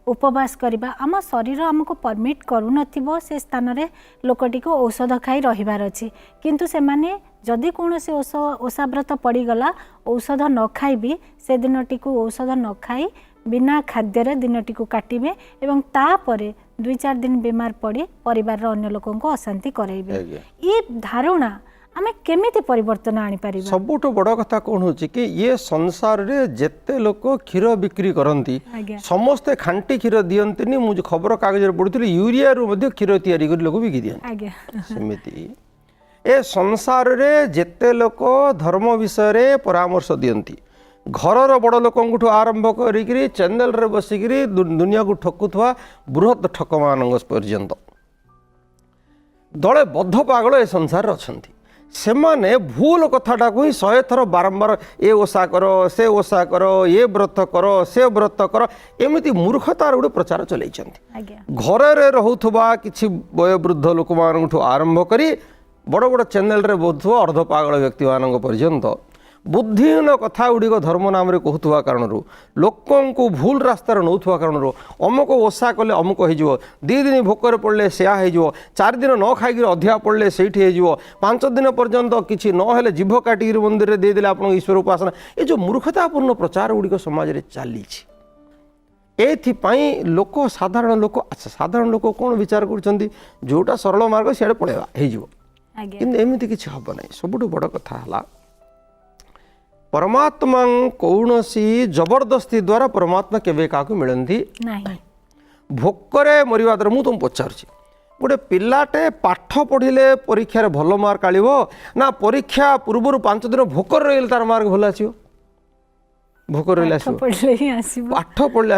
उपवास करवा आम शरीर आमको परमिट करूँ से स्थान रे लोकटी को औषध खाई रहिबार अछि किंतु से माने जदि कौन से ओषाव्रत पड़गला औषध न खाइबी से दिनटी को औषध न खाई बिना खाद्य दिनटी को काटिबे एवं तापरे 2-4 दिन बीमार पड़ी परिवार अन्य लोकों को अशांति कराइबे। ये धारणा आमे केमिति परिवर्तन आनी पारिबा? सबुठ बड़ कथा कौन हो कि ये संसार रे जेते लोक क्षीर बिक्री करती समस्ते खांटी क्षीर दियंतिनी मुझे खबर कागज पढ़ुली यूरिया रु मध्य क्षीर तैयारी कर लोक बिकी दियंती सेमिति ए संसार रे जेते लोक धर्म विषय रे परामर्श दियंती घरर बड़ लोक आरंभ करी चैनल रे बसिकी दुनिया को ठकुवा बृहत ठक मान पर्यंत दले बद्ध पागल ए संसार अच्छी से माने भूल कथाटा को ही 100 थर बारंबार ए ओषा कर से ओषा कर ये व्रत कर से व्रत कर एमती मूर्खतार गोटे प्रचार चलई घरे रोथुवा किसी वयोवृद्ध लोक मान आरंभ करी बड़ बड़ चैनल रे बोधुवा अर्ध पागल व्यक्ति मान पर्यंत बुद्धिहीन कथा गुड़िक धर्म नाम कहूवा कारण लोक भूल रास्तार नौथुवा कारण अमुक ओषा कले अमुक हो 2 दिन भोकर पड़े सेया हो 4 दिन न खाई अधिया पड़े से 5 दिन पर्यंत किसी ना जीभ काटिक मंदिर में देदेले आप ईश्वर उपासना ये जो मूर्खतापूर्ण प्रचार गुड़िक समाज में चली एथिपाई लोक साधारण लोक अच्छा साधारण लोक कौन विचार करोटा सरल मार्ग सियाड़े पड़ेगा एमती किसी हम ना सबुठ बड़ कथा है परमात्मा कौन सी जबरदस्ती द्वारा परमात्मा केवे का मिलती भोकरे मरवा द्वारा मुझे तुम पचार गोटे पिलाटे पाठ पढ़िले परीक्षा भल मार्क आड़ ना परीक्षा पूर्व 5 दिन भोकर रही तार मार्क भल आस भोकर रही पाठ पढ़ले